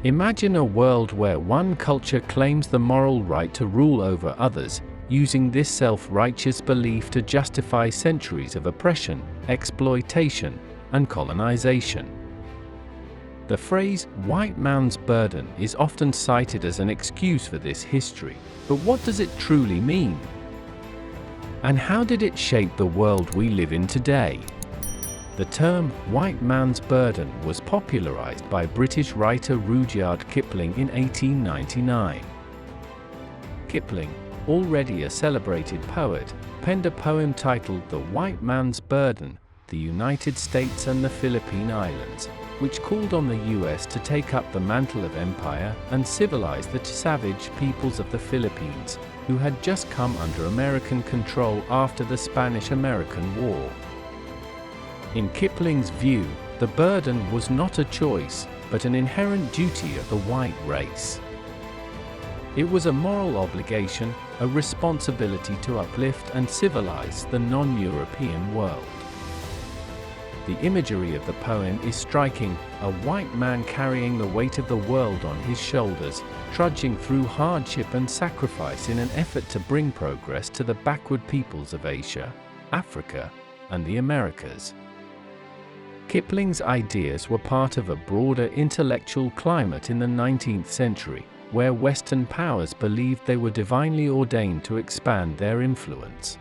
Imagine a world where one culture claims the moral right to rule over others, using this self-righteous belief to justify centuries of oppression, exploitation, and colonization. The phrase, "white man's burden," is often cited as an excuse for this history, but what does it truly mean? And how did it shape the world we live in today? The term, white man's burden, was popularized by British writer Rudyard Kipling in 1899. Kipling, already a celebrated poet, penned a poem titled The White Man's Burden, the United States and the Philippine Islands, which called on the US to take up the mantle of empire and civilize the savage peoples of the Philippines, who had just come under American control after the Spanish-American War. In Kipling's view, the burden was not a choice, but an inherent duty of the white race. It was a moral obligation, a responsibility to uplift and civilize the non-European world. The imagery of the poem is striking, a white man carrying the weight of the world on his shoulders, trudging through hardship and sacrifice in an effort to bring progress to the backward peoples of Asia, Africa, and the Americas. Kipling's ideas were part of a broader intellectual climate in the 19th century, where Western powers believed they were divinely ordained to expand their influence.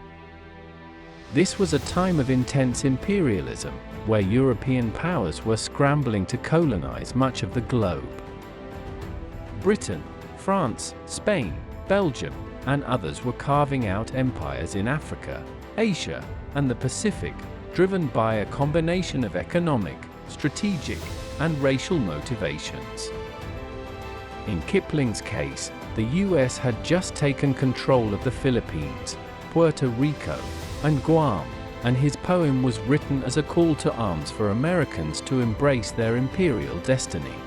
This was a time of intense imperialism, where European powers were scrambling to colonize much of the globe. Britain, France, Spain, Belgium, and others were carving out empires in Africa, Asia, and the Pacific, driven by a combination of economic, strategic, and racial motivations. In Kipling's case, the US had just taken control of the Philippines, Puerto Rico, and Guam, and his poem was written as a call to arms for Americans to embrace their imperial destiny.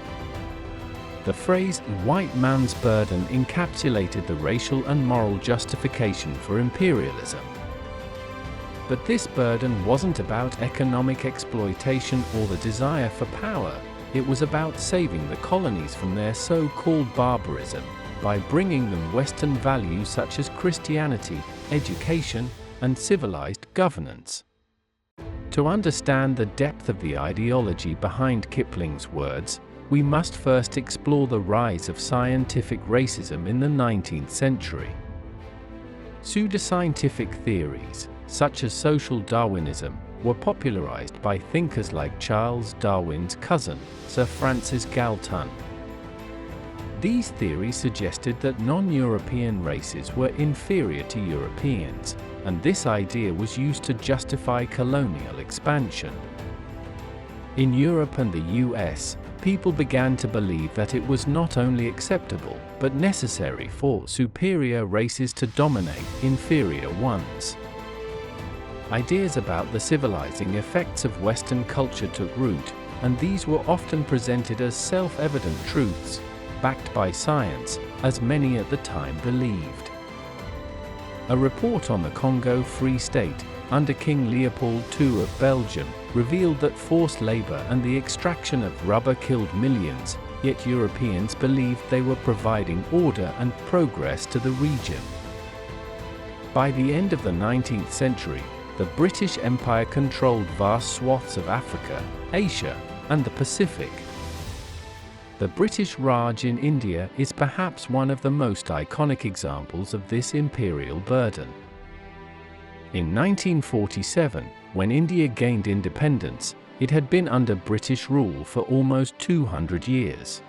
The phrase, "white man's burden," encapsulated the racial and moral justification for imperialism. But this burden wasn't about economic exploitation or the desire for power, it was about saving the colonies from their so-called barbarism, by bringing them Western values such as Christianity, education, and civilized governance. To understand the depth of the ideology behind Kipling's words, we must first explore the rise of scientific racism in the 19th century. Pseudo-scientific theories, such as social Darwinism, were popularized by thinkers like Charles Darwin's cousin, Sir Francis Galton. These theories suggested that non-European races were inferior to Europeans, and this idea was used to justify colonial expansion. In Europe and the US, people began to believe that it was not only acceptable, but necessary for superior races to dominate inferior ones. Ideas about the civilizing effects of Western culture took root, and these were often presented as self-evident truths, backed by science, as many at the time believed. A report on the Congo Free State, under King Leopold II of Belgium, revealed that forced labor and the extraction of rubber killed millions, yet Europeans believed they were providing order and progress to the region. By the end of the 19th century, the British Empire controlled vast swaths of Africa, Asia, and the Pacific. The British Raj in India is perhaps one of the most iconic examples of this imperial burden. In 1947, when India gained independence, it had been under British rule for almost 200 years.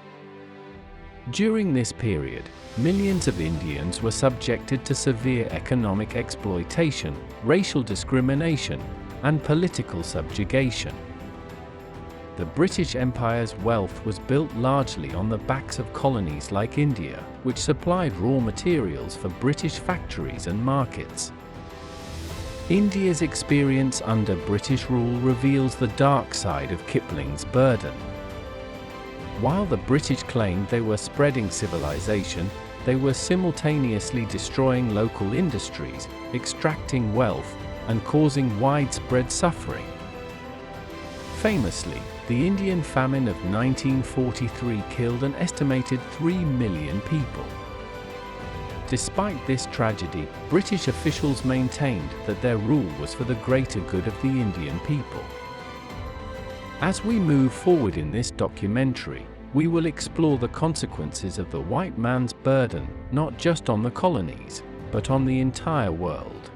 During this period, millions of Indians were subjected to severe economic exploitation, racial discrimination, and political subjugation. The British Empire's wealth was built largely on the backs of colonies like India, which supplied raw materials for British factories and markets. India's experience under British rule reveals the dark side of Kipling's burden. While the British claimed they were spreading civilization, they were simultaneously destroying local industries, extracting wealth, and causing widespread suffering. Famously, The Indian famine of 1943 killed an estimated 3 million people. Despite this tragedy, British officials maintained that their rule was for the greater good of the Indian people. As we move forward in this documentary, we will explore the consequences of the white man's burden, not just on the colonies, but on the entire world.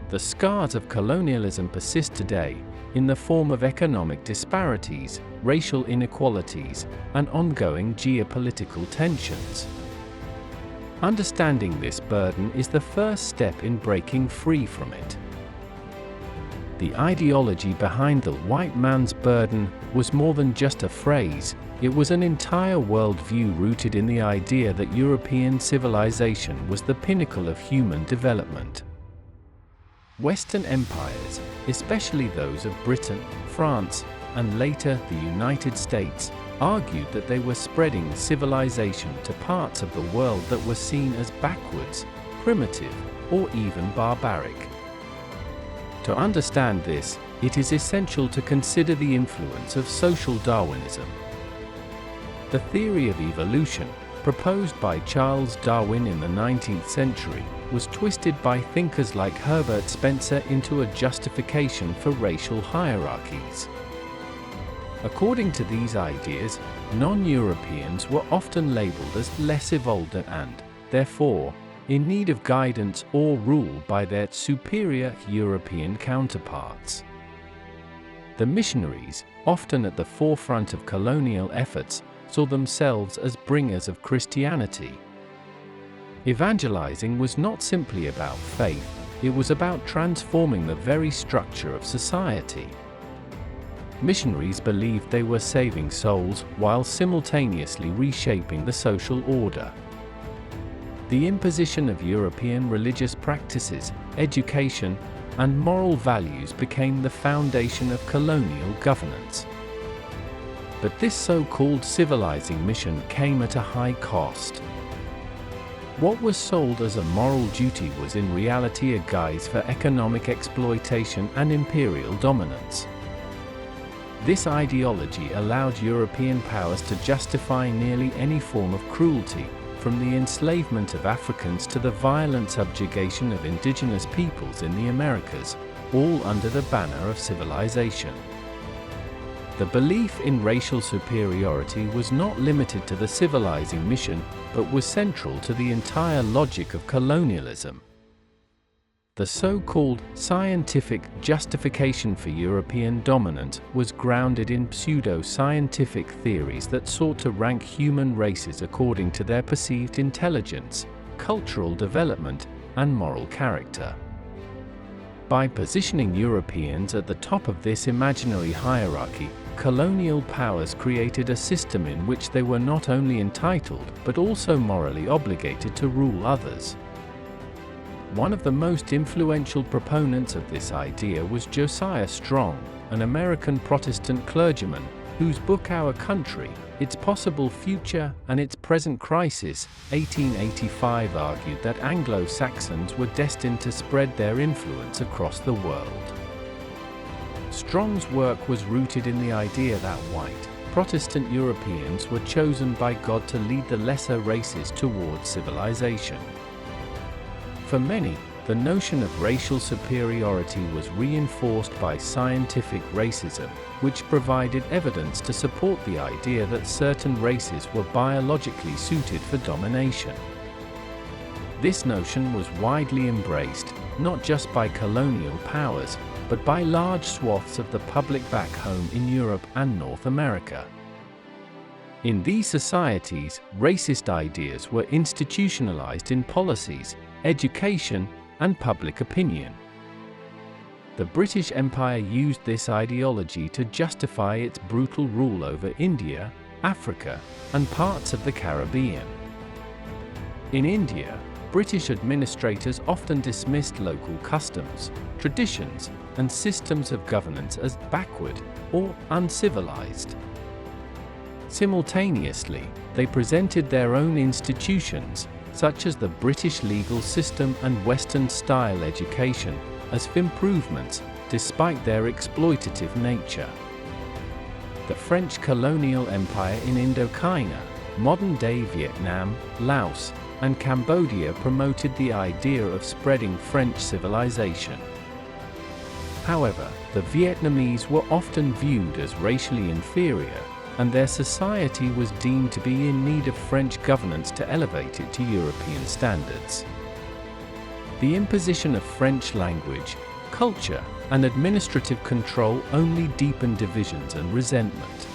The scars of colonialism persist today, in the form of economic disparities, racial inequalities, and ongoing geopolitical tensions. Understanding this burden is the first step in breaking free from it. The ideology behind the white man's burden was more than just a phrase, it was an entire worldview rooted in the idea that European civilization was the pinnacle of human development. Western empires, especially those of Britain, France, and later the United States, argued that they were spreading civilization to parts of the world that were seen as backwards, primitive, or even barbaric. To understand this, it is essential to consider the influence of social Darwinism. The theory of evolution, proposed by Charles Darwin in the 19th century, was twisted by thinkers like Herbert Spencer into a justification for racial hierarchies. According to these ideas, non-Europeans were often labeled as less evolved and, therefore, in need of guidance or rule by their superior European counterparts. The missionaries, often at the forefront of colonial efforts, saw themselves as bringers of Christianity. Evangelizing was not simply about faith, it was about transforming the very structure of society. Missionaries believed they were saving souls while simultaneously reshaping the social order. The imposition of European religious practices, education, and moral values became the foundation of colonial governance. But this so-called civilizing mission came at a high cost. What was sold as a moral duty was in reality a guise for economic exploitation and imperial dominance. This ideology allowed European powers to justify nearly any form of cruelty, from the enslavement of Africans to the violent subjugation of indigenous peoples in the Americas, all under the banner of civilization. The belief in racial superiority was not limited to the civilizing mission, but was central to the entire logic of colonialism. The so-called scientific justification for European dominance was grounded in pseudo-scientific theories that sought to rank human races according to their perceived intelligence, cultural development, and moral character. By positioning Europeans at the top of this imaginary hierarchy, colonial powers created a system in which they were not only entitled but also morally obligated to rule others. One of the most influential proponents of this idea was Josiah Strong, an American Protestant clergyman, whose book Our Country, Its Possible Future and Its Present Crisis, 1885, argued that Anglo-Saxons were destined to spread their influence across the world. Strong's work was rooted in the idea that white, Protestant Europeans were chosen by God to lead the lesser races towards civilization. For many, the notion of racial superiority was reinforced by scientific racism, which provided evidence to support the idea that certain races were biologically suited for domination. This notion was widely embraced, not just by colonial powers, but by large swaths of the public back home in Europe and North America. In these societies, racist ideas were institutionalized in policies, education, and public opinion. The British Empire used this ideology to justify its brutal rule over India, Africa, and parts of the Caribbean. In India, British administrators often dismissed local customs, traditions, and systems of governance as backward or uncivilized. Simultaneously, they presented their own institutions, such as the British legal system and Western-style education, as improvements, despite their exploitative nature. The French colonial empire in Indochina, modern-day Vietnam, Laos, and Cambodia promoted the idea of spreading French civilization. However, the Vietnamese were often viewed as racially inferior, and their society was deemed to be in need of French governance to elevate it to European standards. The imposition of French language, culture, and administrative control only deepened divisions and resentment.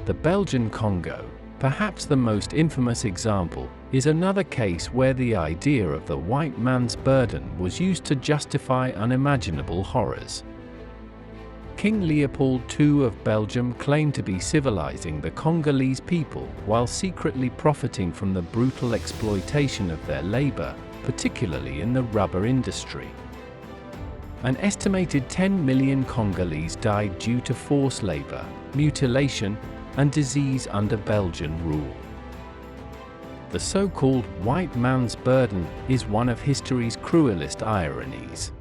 The Belgian Congo, perhaps the most infamous example, is another case where the idea of the white man's burden was used to justify unimaginable horrors. King Leopold II of Belgium claimed to be civilizing the Congolese people while secretly profiting from the brutal exploitation of their labor, particularly in the rubber industry. An estimated 10 million Congolese died due to forced labor, mutilation, and disease under Belgian rule. The so-called white man's burden is one of history's cruelest ironies.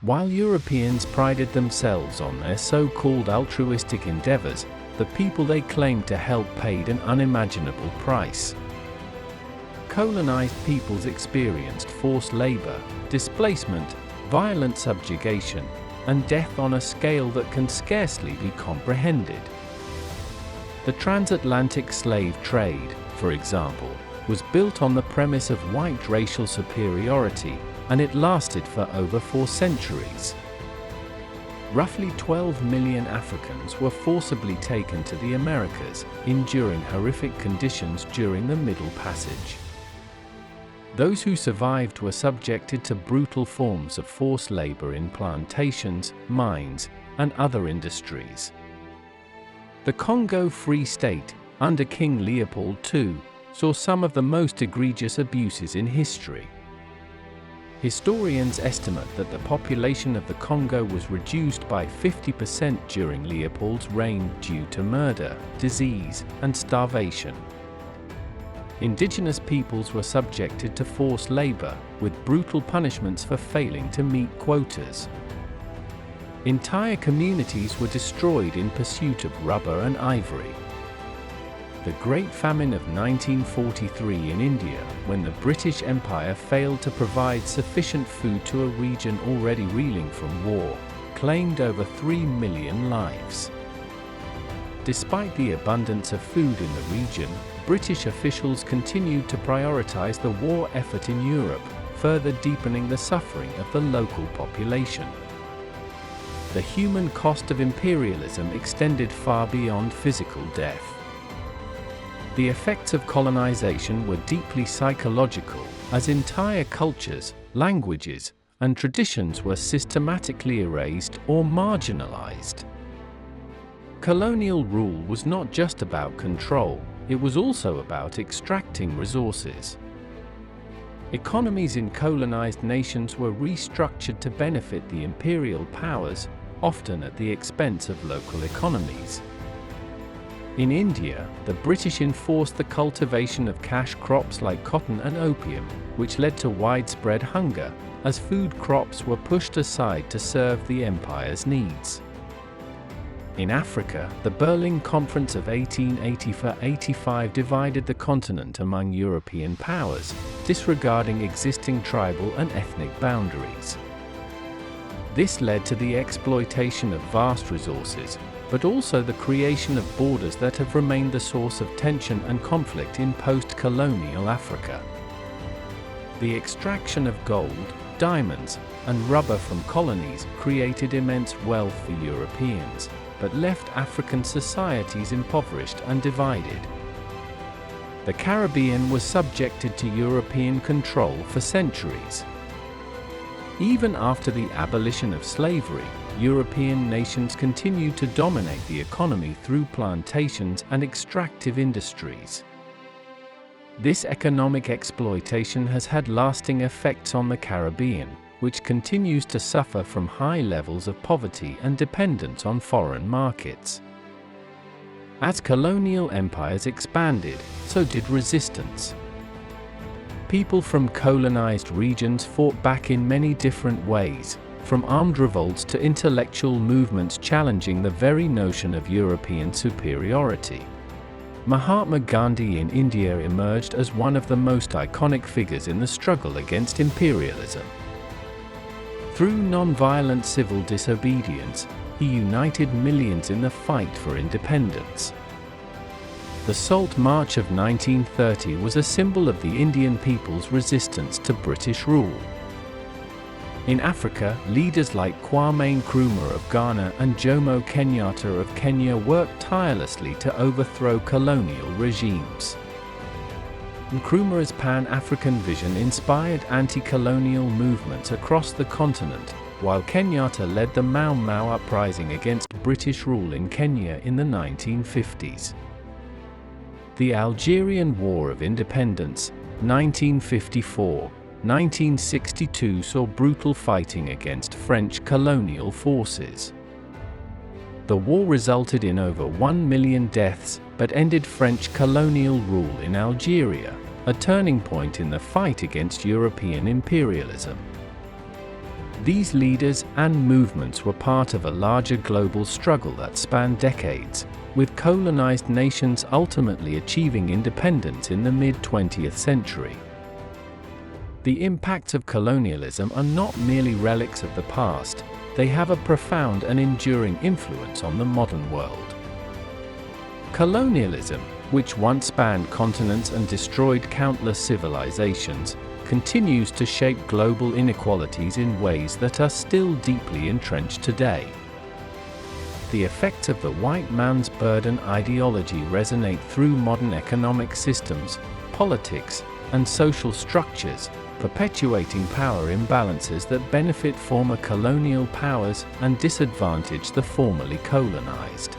While Europeans prided themselves on their so-called altruistic endeavors, the people they claimed to help paid an unimaginable price. Colonized peoples experienced forced labor, displacement, violent subjugation, and death on a scale that can scarcely be comprehended. The transatlantic slave trade, for example, was built on the premise of white racial superiority, and it lasted for over 4 centuries. Roughly 12 million Africans were forcibly taken to the Americas, enduring horrific conditions during the Middle Passage. Those who survived were subjected to brutal forms of forced labor in plantations, mines, and other industries. The Congo Free State, under King Leopold II, saw some of the most egregious abuses in history. Historians estimate that the population of the Congo was reduced by 50% during Leopold's reign due to murder, disease, and starvation. Indigenous peoples were subjected to forced labor, with brutal punishments for failing to meet quotas. Entire communities were destroyed in pursuit of rubber and ivory. The Great Famine of 1943 in India, when the British Empire failed to provide sufficient food to a region already reeling from war, claimed over 3 million lives. Despite the abundance of food in the region, British officials continued to prioritize the war effort in Europe, further deepening the suffering of the local population. The human cost of imperialism extended far beyond physical death. The effects of colonization were deeply psychological, as entire cultures, languages, and traditions were systematically erased or marginalized. Colonial rule was not just about control, it was also about extracting resources. Economies in colonized nations were restructured to benefit the imperial powers, often at the expense of local economies. In India, the British enforced the cultivation of cash crops like cotton and opium, which led to widespread hunger, as food crops were pushed aside to serve the empire's needs. In Africa, the Berlin Conference of 1884–85 divided the continent among European powers, disregarding existing tribal and ethnic boundaries. This led to the exploitation of vast resources, but also the creation of borders that have remained the source of tension and conflict in post-colonial Africa. The extraction of gold, diamonds, and rubber from colonies created immense wealth for Europeans, but left African societies impoverished and divided. The Caribbean was subjected to European control for centuries. Even after the abolition of slavery, European nations continued to dominate the economy through plantations and extractive industries. This economic exploitation has had lasting effects on the Caribbean, which continues to suffer from high levels of poverty and dependence on foreign markets. As colonial empires expanded, so did resistance. People from colonized regions fought back in many different ways, from armed revolts to intellectual movements challenging the very notion of European superiority. Mahatma Gandhi in India emerged as one of the most iconic figures in the struggle against imperialism. Through non-violent civil disobedience, he united millions in the fight for independence. The Salt March of 1930 was a symbol of the Indian people's resistance to British rule. In Africa, leaders like Kwame Nkrumah of Ghana and Jomo Kenyatta of Kenya worked tirelessly to overthrow colonial regimes. Nkrumah's Pan-African vision inspired anti-colonial movements across the continent, while Kenyatta led the Mau Mau uprising against British rule in Kenya in the 1950s. The Algerian War of Independence, 1954-1962 saw brutal fighting against French colonial forces. The war resulted in over 1 million deaths, but ended French colonial rule in Algeria, a turning point in the fight against European imperialism. These leaders and movements were part of a larger global struggle that spanned decades, with colonized nations ultimately achieving independence in the mid-20th century. The impacts of colonialism are not merely relics of the past, they have a profound and enduring influence on the modern world. Colonialism, which once spanned continents and destroyed countless civilizations, continues to shape global inequalities in ways that are still deeply entrenched today. The effects of the white man's burden ideology resonate through modern economic systems, politics, and social structures, perpetuating power imbalances that benefit former colonial powers and disadvantage the formerly colonized.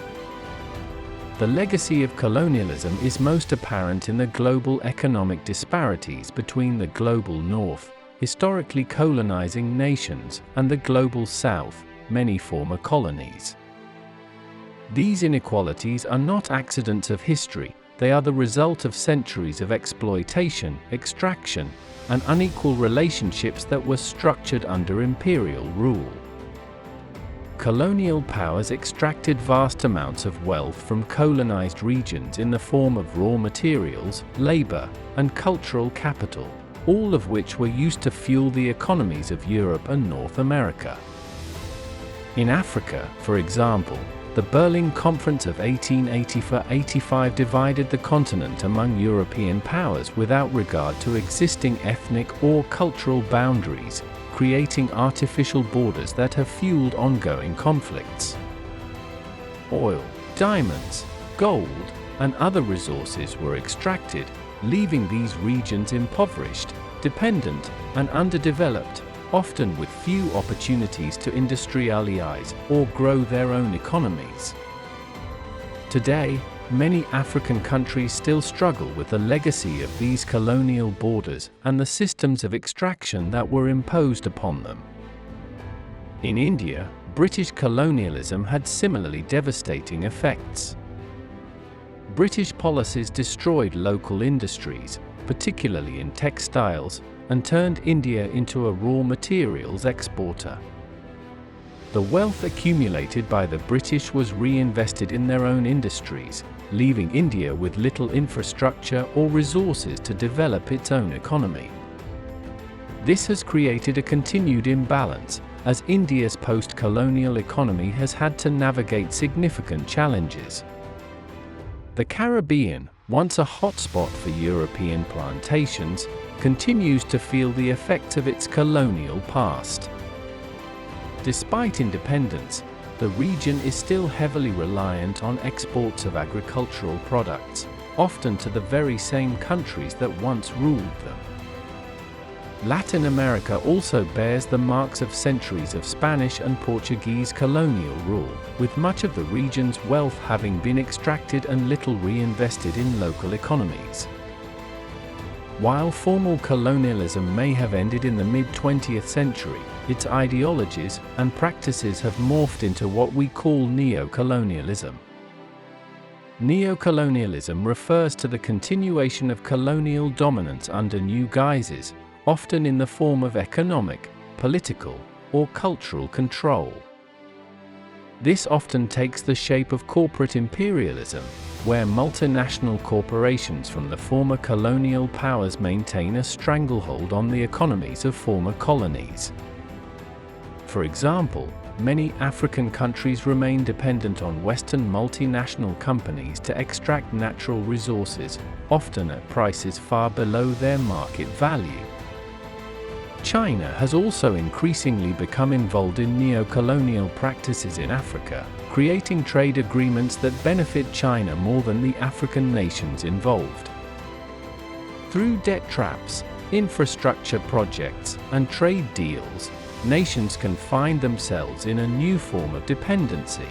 The legacy of colonialism is most apparent in the global economic disparities between the global North, historically colonizing nations, and the global South, many former colonies. These inequalities are not accidents of history, they are the result of centuries of exploitation, extraction, and unequal relationships that were structured under imperial rule. Colonial powers extracted vast amounts of wealth from colonized regions in the form of raw materials, labor, and cultural capital, all of which were used to fuel the economies of Europe and North America. In Africa, for example, the Berlin Conference of 1884–85 divided the continent among European powers without regard to existing ethnic or cultural boundaries, creating artificial borders that have fueled ongoing conflicts. Oil, diamonds, gold, and other resources were extracted, leaving these regions impoverished, dependent, and underdeveloped, often with few opportunities to industrialize or grow their own economies. Today, many African countries still struggle with the legacy of these colonial borders and the systems of extraction that were imposed upon them. In India, British colonialism had similarly devastating effects. British policies destroyed local industries, particularly in textiles, and turned India into a raw materials exporter. The wealth accumulated by the British was reinvested in their own industries, leaving India with little infrastructure or resources to develop its own economy. This has created a continued imbalance, as India's post-colonial economy has had to navigate significant challenges. The Caribbean, once a hotspot for European plantations, continues to feel the effects of its colonial past. Despite independence, the region is still heavily reliant on exports of agricultural products, often to the very same countries that once ruled them. Latin America also bears the marks of centuries of Spanish and Portuguese colonial rule, with much of the region's wealth having been extracted and little reinvested in local economies. While formal colonialism may have ended in the mid-20th century, its ideologies and practices have morphed into what we call neo-colonialism. Neo-colonialism refers to the continuation of colonial dominance under new guises, often in the form of economic, political, or cultural control. This often takes the shape of corporate imperialism, where multinational corporations from the former colonial powers maintain a stranglehold on the economies of former colonies. For example, many African countries remain dependent on Western multinational companies to extract natural resources, often at prices far below their market value. China has also increasingly become involved in neo-colonial practices in Africa, creating trade agreements that benefit China more than the African nations involved. Through debt traps, infrastructure projects, and trade deals, nations can find themselves in a new form of dependency.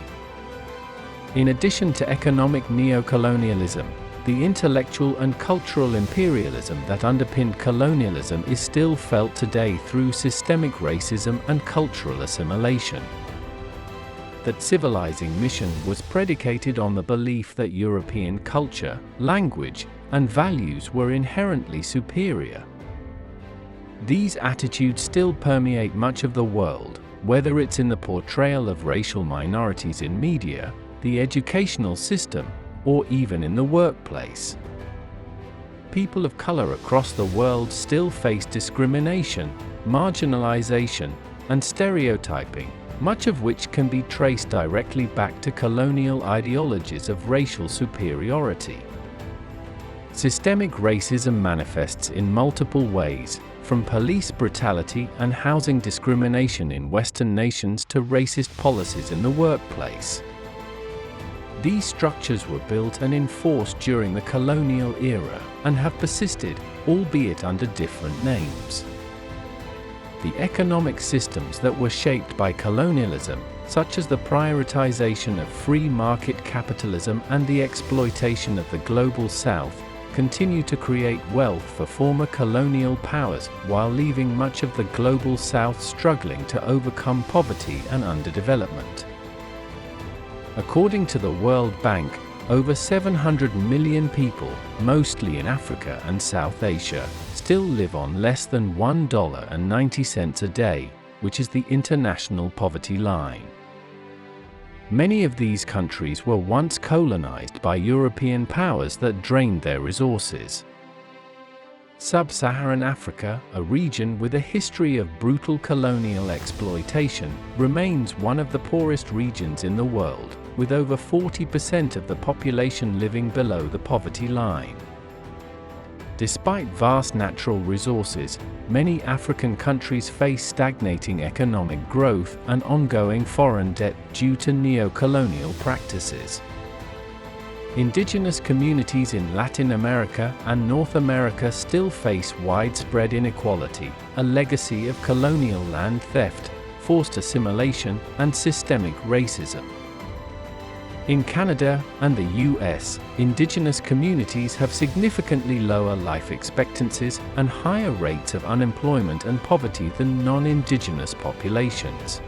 In addition to economic neocolonialism, the intellectual and cultural imperialism that underpinned colonialism is still felt today through systemic racism and cultural assimilation. That civilizing mission was predicated on the belief that European culture, language, and values were inherently superior. These attitudes still permeate much of the world, whether it's in the portrayal of racial minorities in media, the educational system, or even in the workplace. People of color across the world still face discrimination, marginalization, and stereotyping, much of which can be traced directly back to colonial ideologies of racial superiority. Systemic racism manifests in multiple ways, from police brutality and housing discrimination in Western nations to racist policies in the workplace. These structures were built and enforced during the colonial era, and have persisted, albeit under different names. The economic systems that were shaped by colonialism, such as the prioritization of free market capitalism and the exploitation of the global South, continue to create wealth for former colonial powers while leaving much of the global South struggling to overcome poverty and underdevelopment. According to the World Bank, over 700 million people, mostly in Africa and South Asia, still live on less than $1.90 a day, which is the international poverty line. Many of these countries were once colonized by European powers that drained their resources. Sub-Saharan Africa, a region with a history of brutal colonial exploitation, remains one of the poorest regions in the world, with over 40% of the population living below the poverty line. Despite vast natural resources, many African countries face stagnating economic growth and ongoing foreign debt due to neo-colonial practices. Indigenous communities in Latin America and North America still face widespread inequality, a legacy of colonial land theft, forced assimilation, and systemic racism. In Canada and the US, Indigenous communities have significantly lower life expectancies and higher rates of unemployment and poverty than non-Indigenous populations.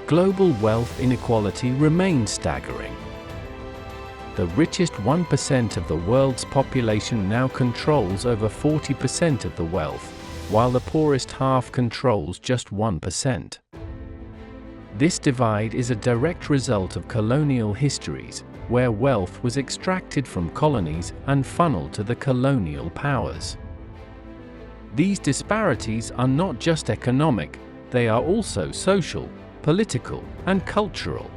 Global wealth inequality remains staggering. The richest 1% of the world's population now controls over 40% of the wealth, while the poorest half controls just 1%. This divide is a direct result of colonial histories, where wealth was extracted from colonies and funneled to the colonial powers. These disparities are not just economic, they are also social, political, and cultural.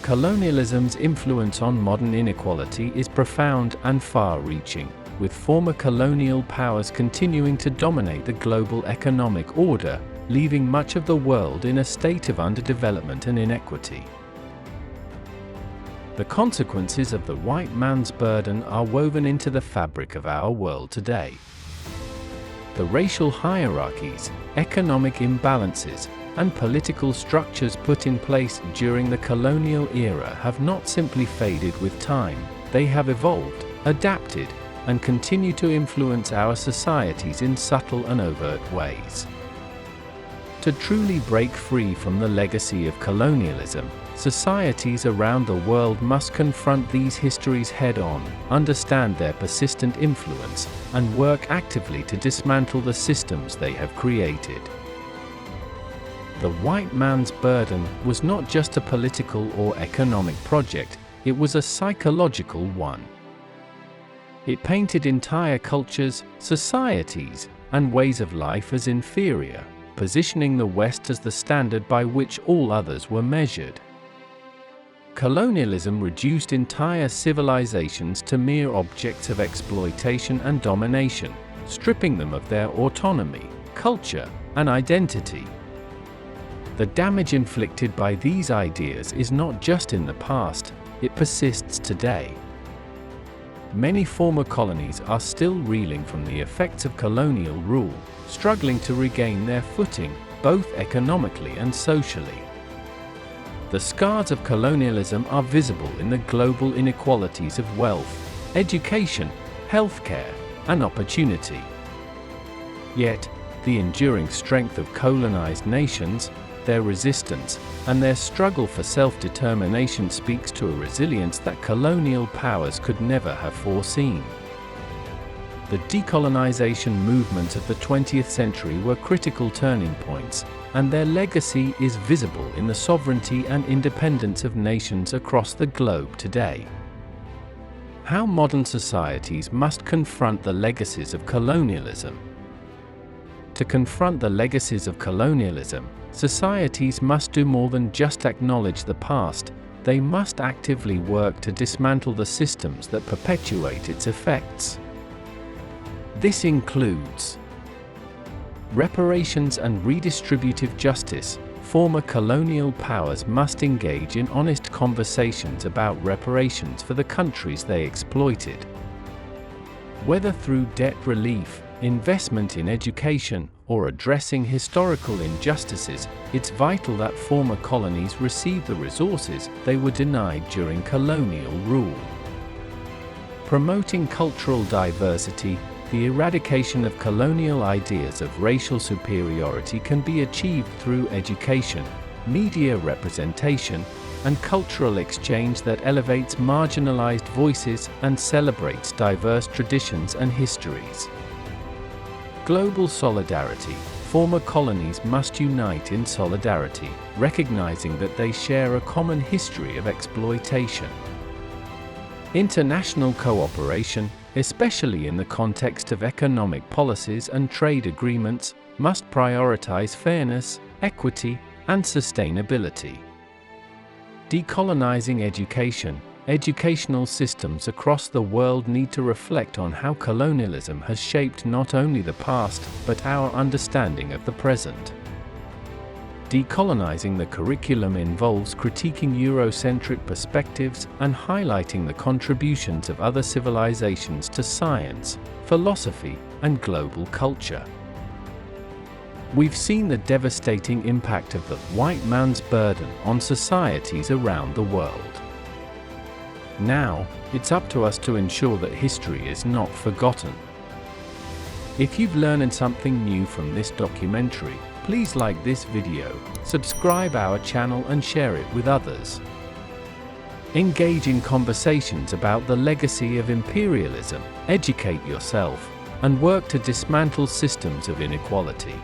Colonialism's influence on modern inequality is profound and far-reaching, with former colonial powers continuing to dominate the global economic order, leaving much of the world in a state of underdevelopment and inequity. The consequences of the white man's burden are woven into the fabric of our world today. The racial hierarchies, economic imbalances, and political structures put in place during the colonial era have not simply faded with time, they have evolved, adapted, and continue to influence our societies in subtle and overt ways. To truly break free from the legacy of colonialism, societies around the world must confront these histories head-on, understand their persistent influence, and work actively to dismantle the systems they have created. The white man's burden was not just a political or economic project, it was a psychological one. It painted entire cultures, societies, and ways of life as inferior, positioning the West as the standard by which all others were measured. Colonialism reduced entire civilizations to mere objects of exploitation and domination, stripping them of their autonomy, culture, and identity. The damage inflicted by these ideas is not just in the past, it persists today. Many former colonies are still reeling from the effects of colonial rule, struggling to regain their footing, both economically and socially. The scars of colonialism are visible in the global inequalities of wealth, education, healthcare, and opportunity. Yet, the enduring strength of colonized nations, their resistance, and their struggle for self-determination speaks to a resilience that colonial powers could never have foreseen. The decolonization movements of the 20th century were critical turning points, and their legacy is visible in the sovereignty and independence of nations across the globe today. How modern societies must confront the legacies of colonialism. To confront the legacies of colonialism, societies must do more than just acknowledge the past, they must actively work to dismantle the systems that perpetuate its effects. This includes reparations and redistributive justice. Former colonial powers must engage in honest conversations about reparations for the countries they exploited. Whether through debt relief, investment in education, or addressing historical injustices, it's vital that former colonies receive the resources they were denied during colonial rule. Promoting cultural diversity. The eradication of colonial ideas of racial superiority can be achieved through education, media representation, and cultural exchange that elevates marginalized voices and celebrates diverse traditions and histories. Global solidarity. Former colonies must unite in solidarity, recognizing that they share a common history of exploitation. International cooperation, especially in the context of economic policies and trade agreements, must prioritize fairness, equity, and sustainability. Decolonizing education. Educational systems across the world need to reflect on how colonialism has shaped not only the past, but our understanding of the present. Decolonizing the curriculum involves critiquing Eurocentric perspectives and highlighting the contributions of other civilizations to science, philosophy, and global culture. We've seen the devastating impact of the white man's burden on societies around the world. Now, it's up to us to ensure that history is not forgotten. If you've learned something new from this documentary, please like this video, subscribe our channel and share it with others. Engage in conversations about the legacy of imperialism, educate yourself, and work to dismantle systems of inequality.